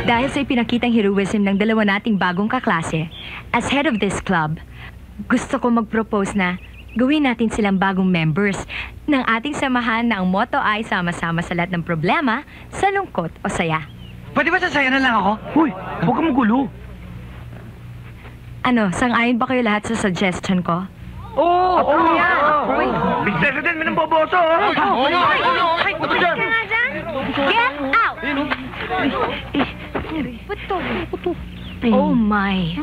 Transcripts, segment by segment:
Dahil sa ipinakitang heroism ng dalawa nating bagong kaklase, as head of this club, gusto ko mag-propose na gawin natin silang bagong members ng ating samahan na ang motto ay sama-sama sa lahat ng problema, sa lungkot o saya. Pwede ba sasaya na lang ako? Uy, huwag ka magulo. Ano, sang-ayon ba kayo lahat sa suggestion ko? Oo! Big President, may nang boboso! Get out! Oh my!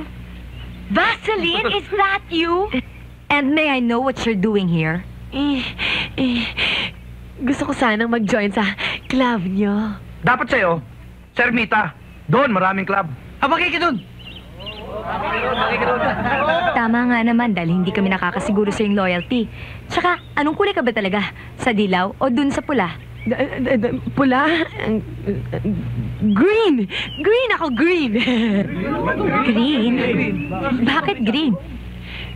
Vaseline, is that you? And may I know what you're doing here? Gusto ko sanang mag-join sa club nyo. Dapat sa'yo, Sir Mita. Doon, maraming club. Bakit ka doon? Tama nga naman dahil hindi kami nakakasiguro sa iyong loyalty. Tsaka, anong kulay ka ba talaga? Sa dilaw o dun sa pula? Pula? Green! Green ako, green! Green? Bakit green?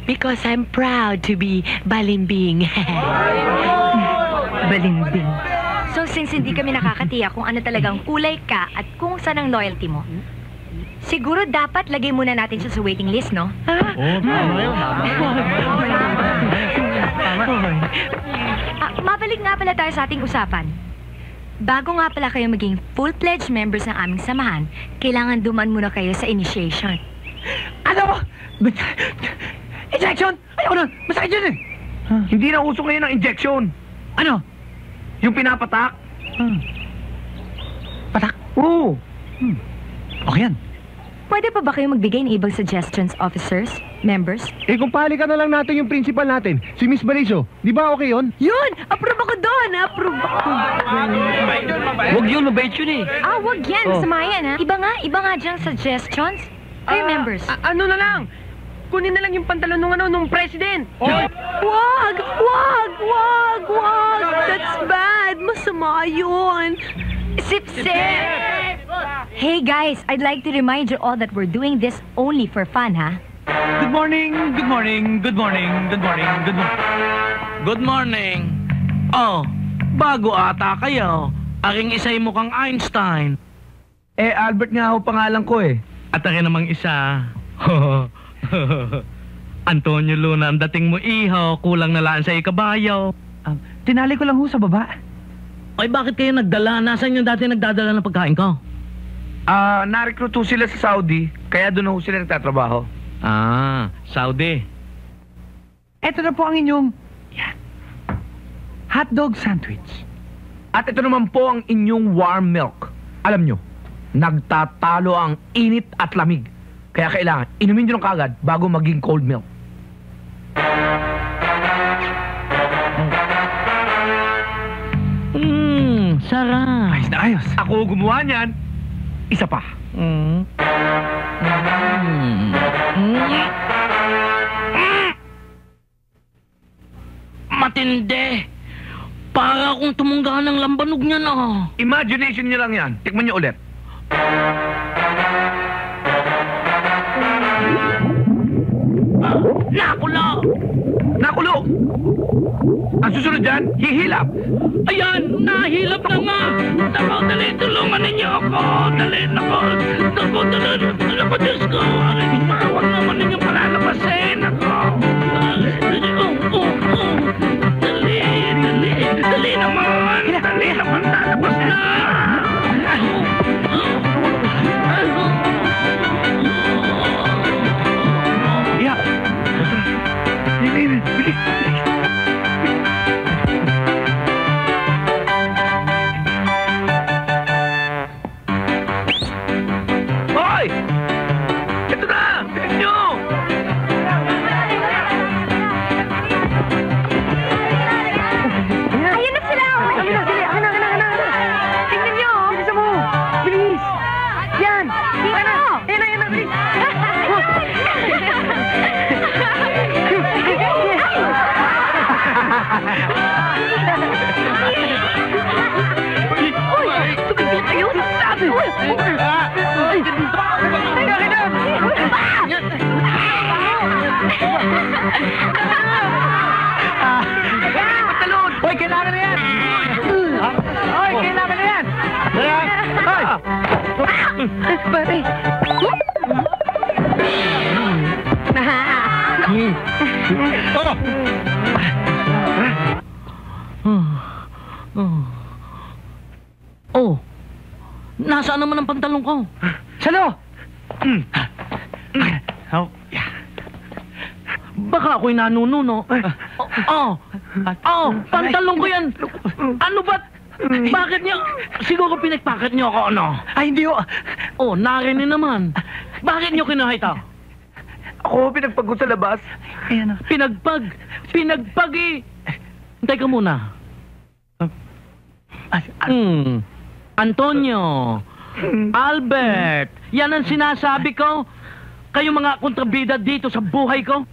Because I'm proud to be balimbing. Balimbing. So, since hindi kami nakakatiyak kung ano talagang kulay ka at kung saan ang loyalty mo, siguro dapat lagay muna natin siya sa waiting list, no? Mabalik nga pala tayo sa ating usapan. Bago nga pala kayo maging full-fledged members ng aming samahan, kailangan duman muna kayo sa initiation. Ano? Injection? Ayaw nun! Masakit yun eh! Hindi na uso ngayon ng injection. Ano? Yung pinapatak. Patak? Oo. Okay yan. Pwede pa ba kayo magbigay ng ibang suggestions, officers, members? Kung pahalikan na lang natin yung principal natin, si Miss Bariso. Di ba okay yun? Yun! Approve ako doon! Approve ako! Huwag yun, mabait yun eh. Wag yan. Masama yan, ha? Iba nga dyang suggestions. Kayo, members. Ano na lang? Kunin na lang yung pantalon nung president! Oy! Wag! Wag! Wag! Wag! That's bad! Masama yun! Sip-sip! Hey guys, I'd like to remind you all that we're doing this only for fun, ha? Good morning, good morning, good morning, good morning, good morning. Good morning. Oh, bago ata kayo. Aking isa'y mukhang Einstein. Albert nga ho pangalan ko eh. At akin namang isa. Antonio Luna, ang dating mo iho, kulang na laan sa ikabayaw. Tinali ko lang ho sa baba. Ay, bakit kayo nagdala? Nasaan yung dati nagdadala ng pagkain ko? Na-recruit ho sila sa Saudi, kaya doon ho sila nagtatrabaho. Saudi. Ito na po ang inyong hotdog sandwich. At ito naman po ang inyong warm milk. Alam nyo, nagtatalo ang init at lamig. Kaya kailangan, inumin nyo ng kagad bago maging cold milk. Sarap. Ayos na ayos. Ako gumawa niyan. Isa pa. Matindi. Para akong tumungga ng lambanog niya na. Imagination nyo lang yan. Tikman nyo ulit. Nakulo! Nakulo! Ang susunod dyan, hihilap. Ayan! Nahilap na nga! Nako, dali, tulungan ninyo ako! Dali, nako! Nako, dali! Nako, Diyos ko! Huwag naman ninyo palalabasin! Nako! Dali! Dali! Dali naman! Dali naman! Lalabas na! Yeah! Bilis! Bilis! Hoy! Ito na! Bilis nyo! Ayan na sila! Akin na! Tingnan nyo! Bilisan mo! Bilis! Yan! Ayan na! Bilis! Tumigil kayo! Sabi! Patalon! Hoy, kailangan na yan! Hoy, kailangan na yan! Pare. Oh, nasaan naman ang pantalong ko? Salo! Baka ako'y nanununo. Pantalong ko yan. Ano ba't? Bakit niyo? Siguro pinagpacket niyo ako, ano? Ay, hindi ho. Oh, narinig naman. Bakit niyo kinuha ito? Ako, pinagpag ko sa labas. Ayan o. Pinagpag eh. Teka muna. Antonio, Albert, yan ang sinasabi ko. Kayo mga kontrabida dito sa buhay ko.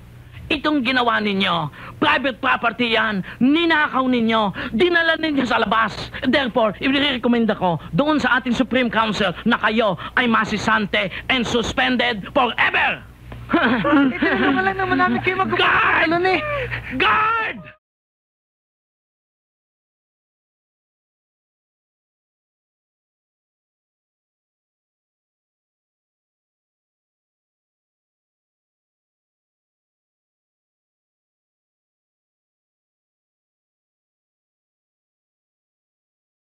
Itong ginawa ninyo, private property yan, ninakaw ninyo, dinala ninyo sa labas. Therefore, i-recommend ako doon sa ating Supreme Council na kayo ay masisante and suspended forever. Tinanong lang naman namin kayo Guard! Ano eh? Guard!